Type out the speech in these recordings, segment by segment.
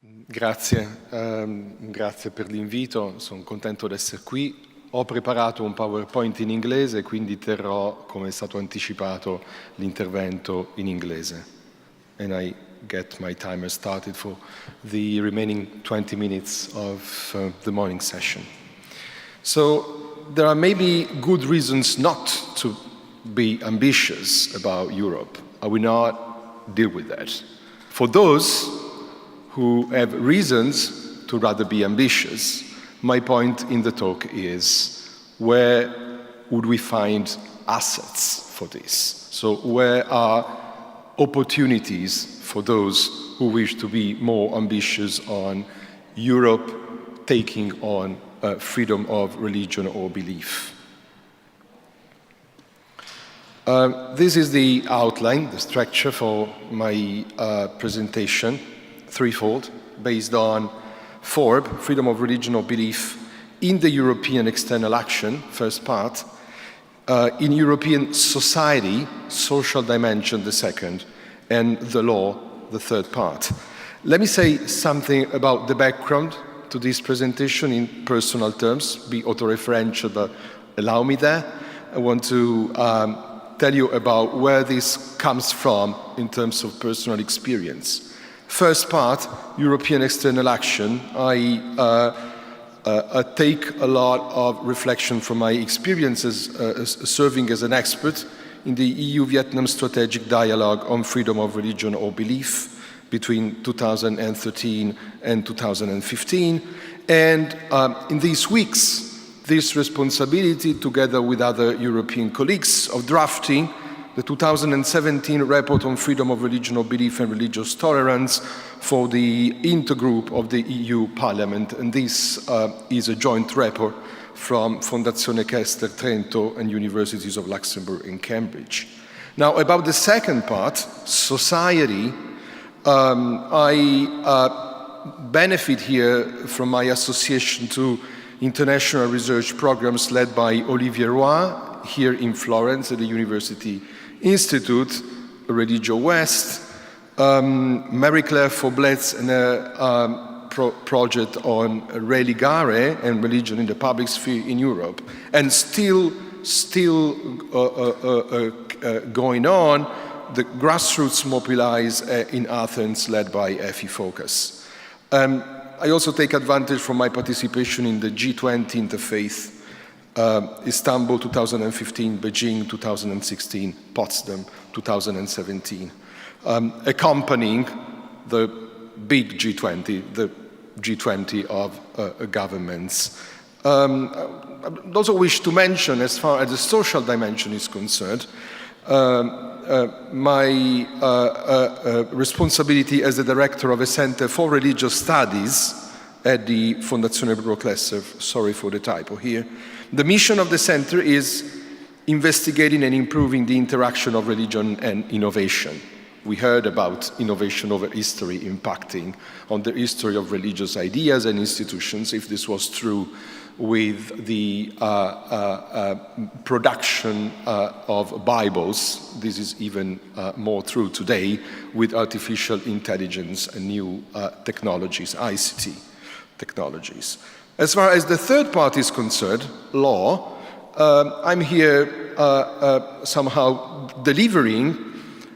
Grazie, grazie per l'invito, sono contento di essere qui. Ho preparato un PowerPoint in inglese, quindi terrò, come è stato anticipato, l'intervento in inglese. And I get my timer started for the remaining 20 minutes of the morning session. So there are maybe good reasons not to be ambitious about Europe. I will not deal with that. For those who have reasons to rather be ambitious, my point in the talk is, where would we find assets for this? So where are opportunities for those who wish to be more ambitious on Europe taking on freedom of religion or belief? This is the outline, the structure for my presentation, threefold, based on FORB, freedom of religion or belief, in the European external action, first part, in European society, social dimension, the second, and the law, the third part. Let me say something about the background to this presentation in personal terms, be autoreferential, but allow me that. I want to tell you about where this comes from in terms of personal experience. First part, European external action. I take a lot of reflection from my experiences serving as an expert in the EU-Vietnam strategic dialogue on freedom of religion or belief between 2013 and 2015. And in these weeks, this responsibility, together with other European colleagues, of drafting the 2017 report on freedom of religion or belief and religious tolerance for the intergroup of the EU Parliament. And this is a joint report from Fondazione Kester Trento and Universities of Luxembourg and Cambridge. Now, about the second part, society, I benefit here from my association to international research programs led by Olivier Roy here in Florence at the University Institute, Religio West, Marie-Claire Faublet's project on religare and religion in the public sphere in Europe, and still going on, the grassroots mobilize in Athens led by FE Focus. I also take advantage from my participation in the G20 Interfaith, Istanbul 2015, Beijing 2016, Potsdam 2017, accompanying the big G20, the G20 of governments. I also wish to mention, as far as the social dimension is concerned, my responsibility as the director of a center for religious studies at the Fondazione Kessler, sorry for the typo here. The mission of the center is investigating and improving the interaction of religion and innovation. We heard about innovation over history impacting on the history of religious ideas and institutions. If this was true with the production of Bibles, this is even more true today with artificial intelligence and new technologies, ICT technologies. As far as the third part is concerned, law, I'm here somehow delivering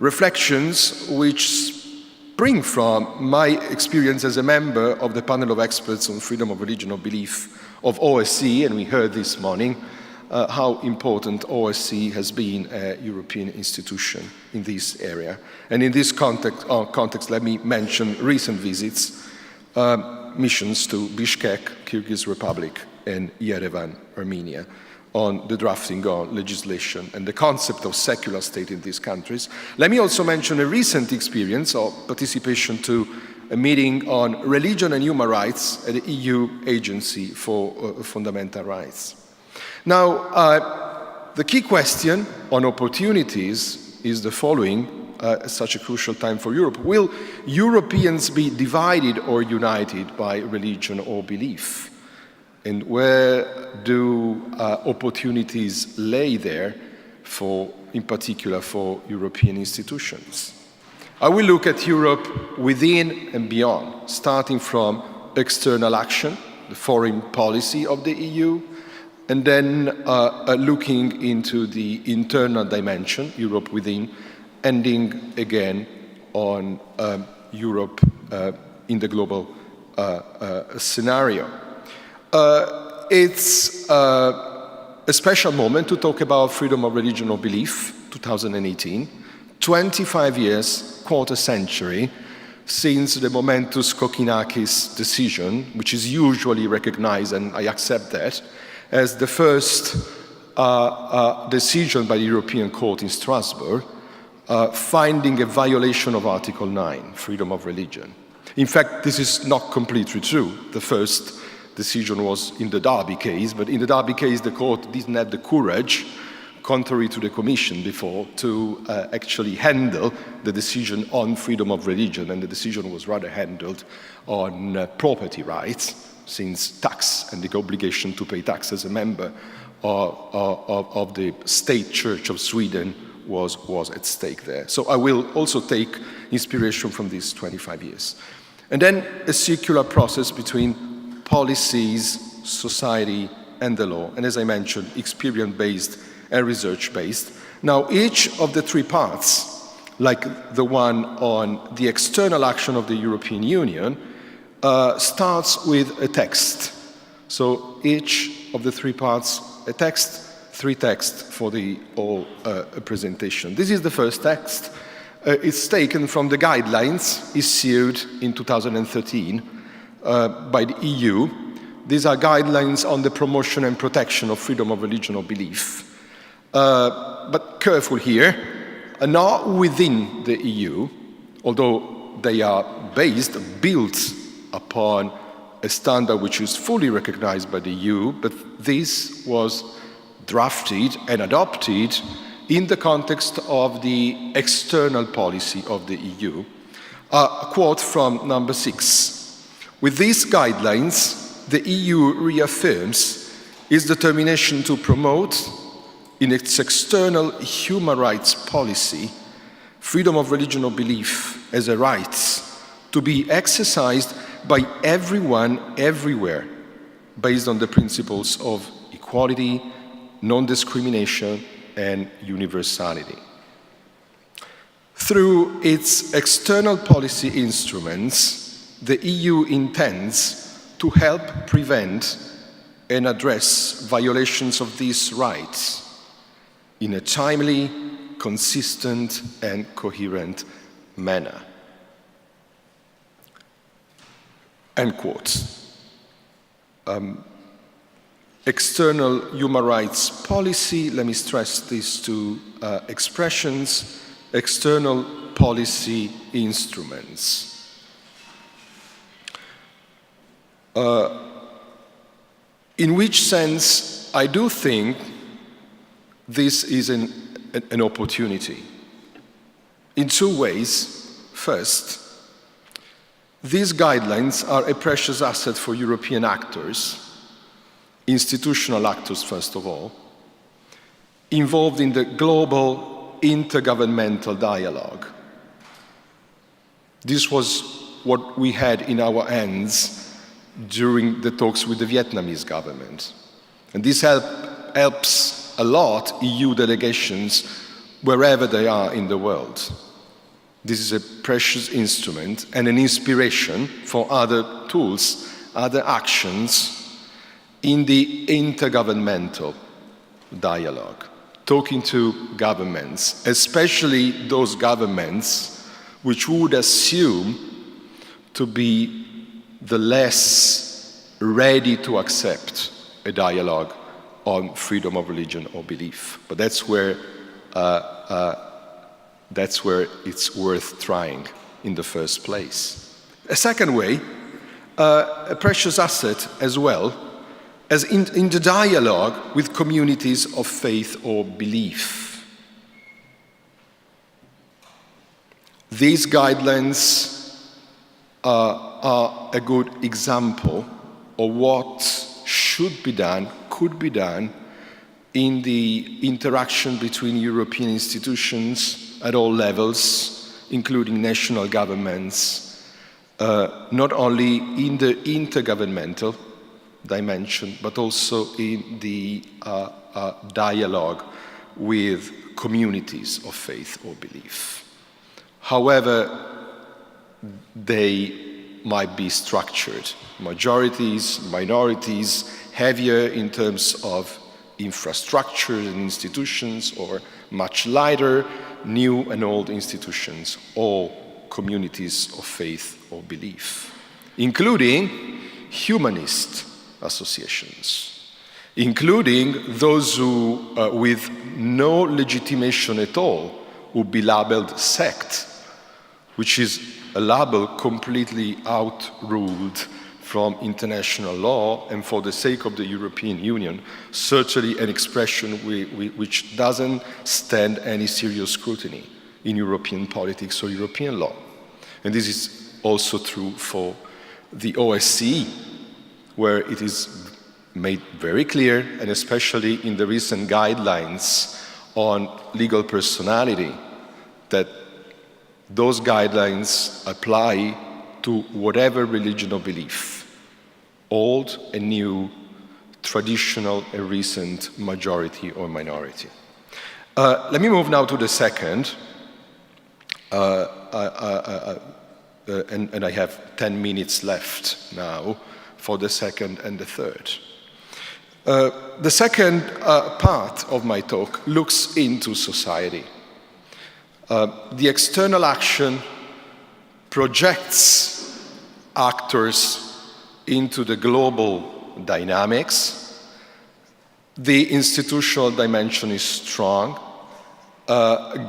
reflections which spring from my experience as a member of the panel of experts on freedom of religion or belief of OSCE, and we heard this morning how important OSCE has been a European institution in this area. And in this context, let me mention recent visits, missions to Bishkek, Kyrgyz Republic, and Yerevan, Armenia, on the drafting on legislation and the concept of secular state in these countries. Let me also mention a recent experience of participation to a meeting on religion and human rights at the EU Agency for Fundamental Rights. Now, the key question on opportunities is the following, at such a crucial time for Europe. Will Europeans be divided or united by religion or belief? And where do opportunities lay there, in particular for European institutions? I will look at Europe within and beyond, starting from external action, the foreign policy of the EU, and then looking into the internal dimension, Europe within, ending again on Europe in the global scenario. It's a special moment to talk about freedom of religion or belief, 2018, 25 years, quarter century, since the momentous Kokkinakis decision, which is usually recognized, and I accept that, as the first decision by the European Court in Strasbourg, finding a violation of Article 9, freedom of religion. In fact, this is not completely true. The first decision was in the Derby case, but in the Derby case, the court didn't have the courage, contrary to the Commission before, to actually handle the decision on freedom of religion, and the decision was rather handled on property rights, since tax and the obligation to pay tax as a member of the state church of Sweden was at stake there. So I will also take inspiration from these 25 years. And then a circular process between policies, society, and the law, and as I mentioned, experience-based and research-based. Now, each of the three parts, like the one on the external action of the European Union, starts with a text. So each of the three parts, a text, three texts for the whole presentation. This is the first text. It's taken from the guidelines issued in 2013 by the EU. These are guidelines on the promotion and protection of freedom of religion or belief. But careful here, not within the EU, although they are built upon a standard which is fully recognized by the EU, but this was drafted and adopted in the context of the external policy of the EU. A quote from number 6. With these guidelines, the EU reaffirms its determination to promote, in its external human rights policy, freedom of religion or belief as a right to be exercised by everyone, everywhere, based on the principles of equality, non-discrimination, and universality. Through its external policy instruments, the EU intends to help prevent and address violations of these rights in a timely, consistent, and coherent manner. End quote. External human rights policy, let me stress these two expressions, external policy instruments. In which sense, I do think this is an opportunity. In two ways. First, these guidelines are a precious asset for European actors, institutional actors first of all, involved in the global intergovernmental dialogue. This was what we had in our hands during the talks with the Vietnamese government. And this helps a lot EU delegations wherever they are in the world. This is a precious instrument and an inspiration for other tools, other actions in the intergovernmental dialogue, talking to governments, especially those governments which would assume to be the less ready to accept a dialogue on freedom of religion or belief. But that's where it's worth trying in the first place. A second way, a precious asset as well, as in the dialogue with communities of faith or belief. These guidelines are a good example of what should be done, could be done, in the interaction between European institutions at all levels, including national governments, not only in the intergovernmental dimension, but also in the dialogue with communities of faith or belief. However, they might be structured. Majorities, minorities, heavier in terms of infrastructure and institutions, or much lighter, new and old institutions, or communities of faith or belief, including humanist associations, including those who, with no legitimation at all, would be labeled sect, which is a label completely outruled from international law, and for the sake of the European Union, certainly an expression which doesn't stand any serious scrutiny in European politics or European law. And this is also true for the OSCE, where it is made very clear, and especially in the recent guidelines on legal personality, that those guidelines apply to whatever religion or belief, old and new, traditional and recent, majority or minority. Let me move now to the second, and I have 10 minutes left now for the second and the third. The second part of my talk looks into society. The external action projects actors into the global dynamics. The institutional dimension is strong.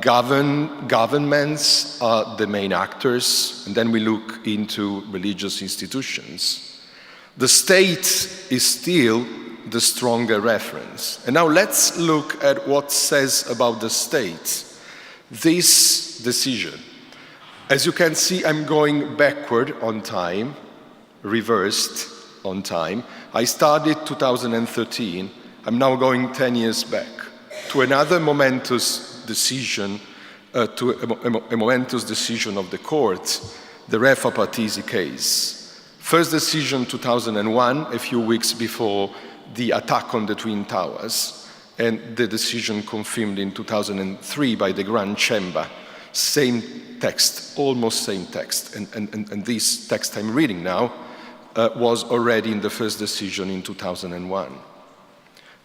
Governments are the main actors, and then we look into religious institutions. The state is still the stronger reference. And now let's look at what says about the state this decision. As you can see, I'm going backward on time, reversed on time. I started 2013. I'm now going 10 years back to another momentous decision, to a momentous decision of the court, the Refa Partisi case. First decision 2001, a few weeks before the attack on the Twin Towers, and the decision confirmed in 2003 by the Grand Chamber. Same text, almost same text. And this text I'm reading now was already in the first decision in 2001.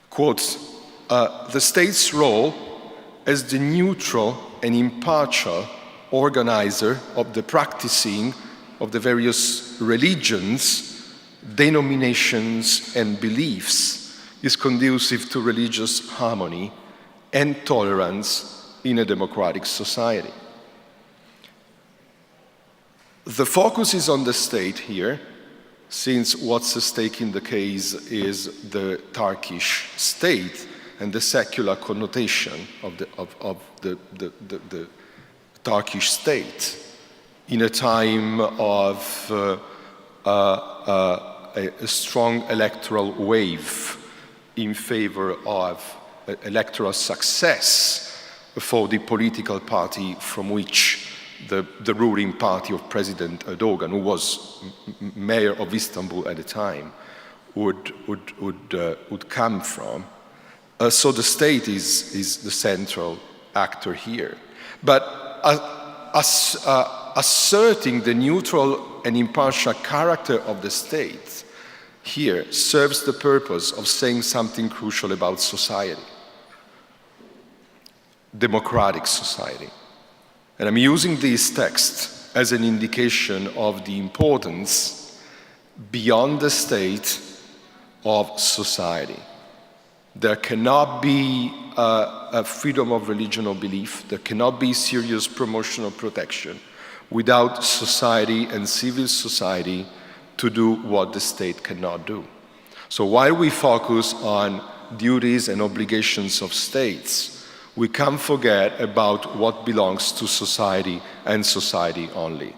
Quote, the state's role as the neutral and impartial organizer of the practicing of the various religions, denominations, and beliefs is conducive to religious harmony and tolerance in a democratic society. The focus is on the state here, since what's at stake in the case is the Turkish state and the secular connotation of the Turkish state in a time of a strong electoral wave in favor of electoral success for the political party from which the ruling party of President Erdogan, who was mayor of Istanbul at the time, would come from. So the state is the central actor here. But asserting the neutral and impartial character of the state here serves the purpose of saying something crucial about society, democratic society. And I'm using this text as an indication of the importance beyond the state of society. There cannot be a freedom of religion or belief, there cannot be serious promotion or protection without society and civil society to do what the state cannot do. So while we focus on duties and obligations of states, we can't forget about what belongs to society and society only.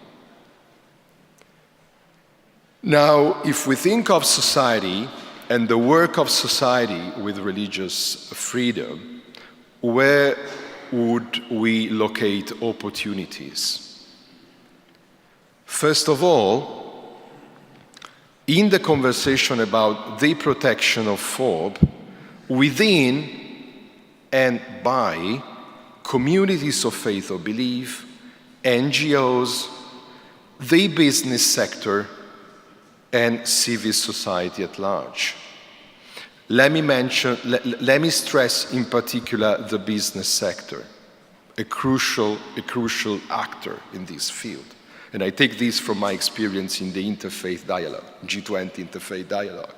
Now, if we think of society and the work of society with religious freedom, where would we locate opportunities? First of all, in the conversation about the protection of FORB, within and by communities of faith or belief, NGOs, the business sector, and civil society at large. Let me stress in particular the business sector, a crucial actor in this field. And I take this from my experience in the interfaith dialogue, G20 interfaith dialogue.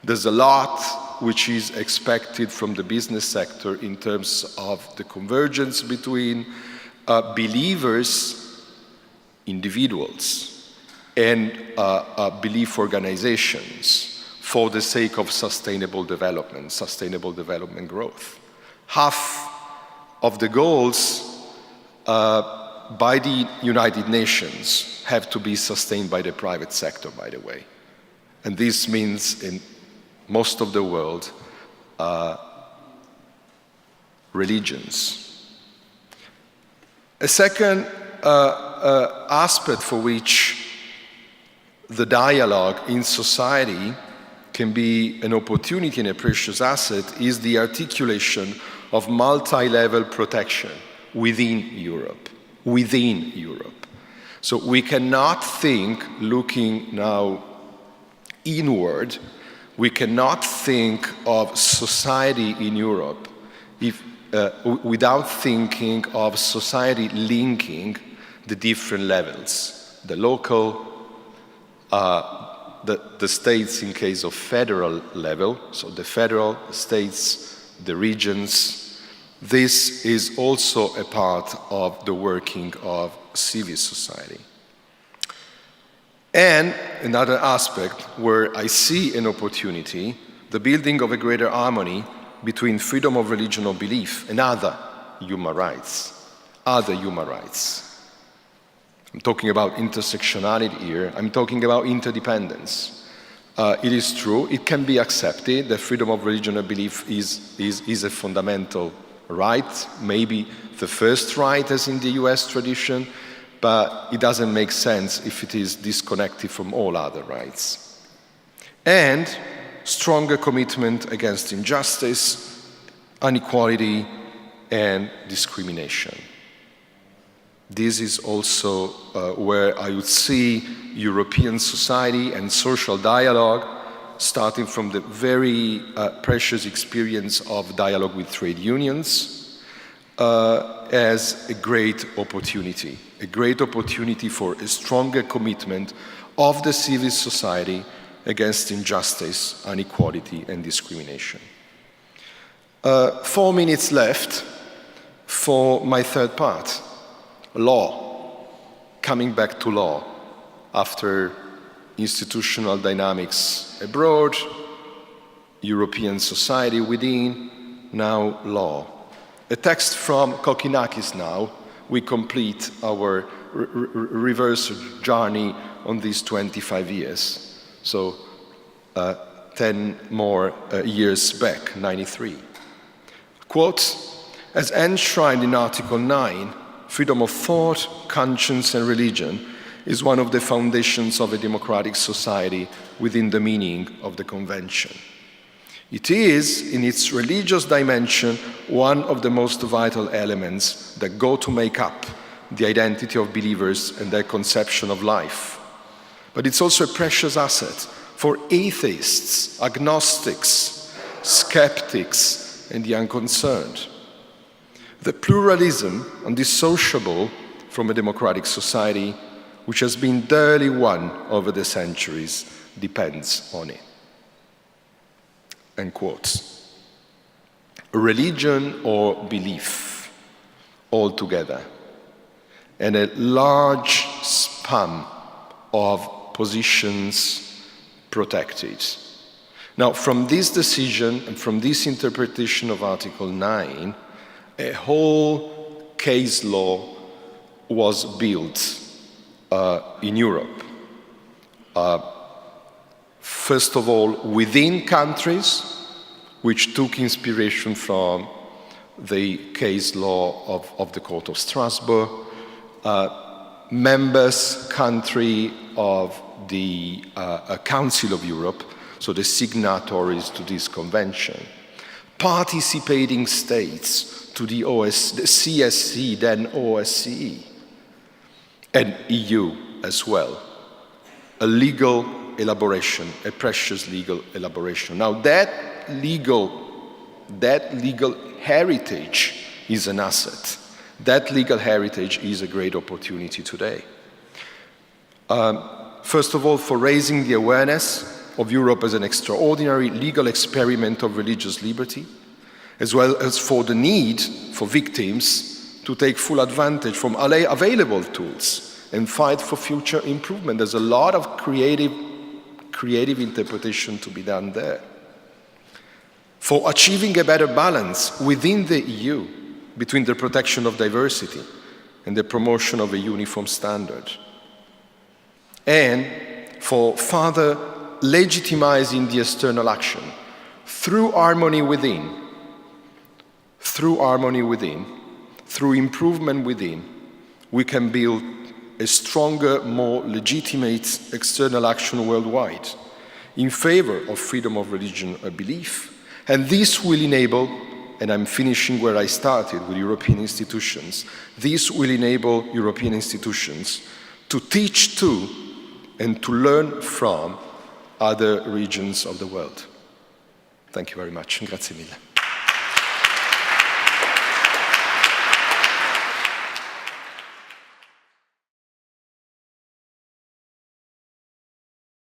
There's a lot which is expected from the business sector in terms of the convergence between believers, individuals, and belief organizations for the sake of sustainable development growth. Half of the goals by the United Nations have to be sustained by the private sector, by the way. And this means in most of the world, religions. A second aspect for which the dialogue in society can be an opportunity and a precious asset is the articulation of multi-level protection within Europe. So we cannot think, looking now inward, we cannot think of society in Europe without thinking of society linking the different levels, the local, the states in case of federal level, so the federal states, the regions. This is also a part of the working of civil society. And another aspect where I see an opportunity, the building of a greater harmony between freedom of religion or belief and other human rights. I'm talking about intersectionality here. I'm talking about interdependence. It is true, it can be accepted that freedom of religion or belief is a fundamental right, maybe the first right as in the US tradition, but it doesn't make sense if it is disconnected from all other rights. And stronger commitment against injustice, inequality, and discrimination. This is also where I would see European society and social dialogue, starting from the very precious experience of dialogue with trade unions, as a great opportunity for a stronger commitment of the civil society against injustice, inequality, and discrimination. 4 minutes left for my third part, law, coming back to law after institutional dynamics abroad, European society within, now law. A text from Kokkinakis now, we complete our reverse journey on these 25 years. So 10 more years back, 93. Quote, as enshrined in Article 9, freedom of thought, conscience, and religion is one of the foundations of a democratic society within the meaning of the Convention. It is, in its religious dimension, one of the most vital elements that go to make up the identity of believers and their conception of life. But it's also a precious asset for atheists, agnostics, skeptics, and the unconcerned. The pluralism undissociable from a democratic society, which has been dearly won over the centuries, depends on it. End quotes. Religion or belief, altogether, and a large span of positions protected. Now, from this decision and from this interpretation of Article 9, a whole case law was built in Europe. First of all, within countries, which took inspiration from the case law of the Court of Strasbourg, members country of the Council of Europe, so the signatories to this convention, participating states to the CSC, then OSCE, and EU as well. A legal elaboration, a precious legal elaboration. Now that legal heritage is an asset. That legal heritage is a great opportunity today. First of all, for raising the awareness of Europe as an extraordinary legal experiment of religious liberty, as well as for the need for victims to take full advantage from available tools and fight for future improvement. There's a lot of creative interpretation to be done there. For achieving a better balance within the EU between the protection of diversity and the promotion of a uniform standard. And for further legitimizing the external action through harmony within, through improvement within, we can build a stronger, more legitimate external action worldwide in favor of freedom of religion or belief. And this will enable, and I'm finishing where I started with European institutions, this will enable European institutions to teach to and to learn from other regions of the world. Thank you very much. Grazie mille.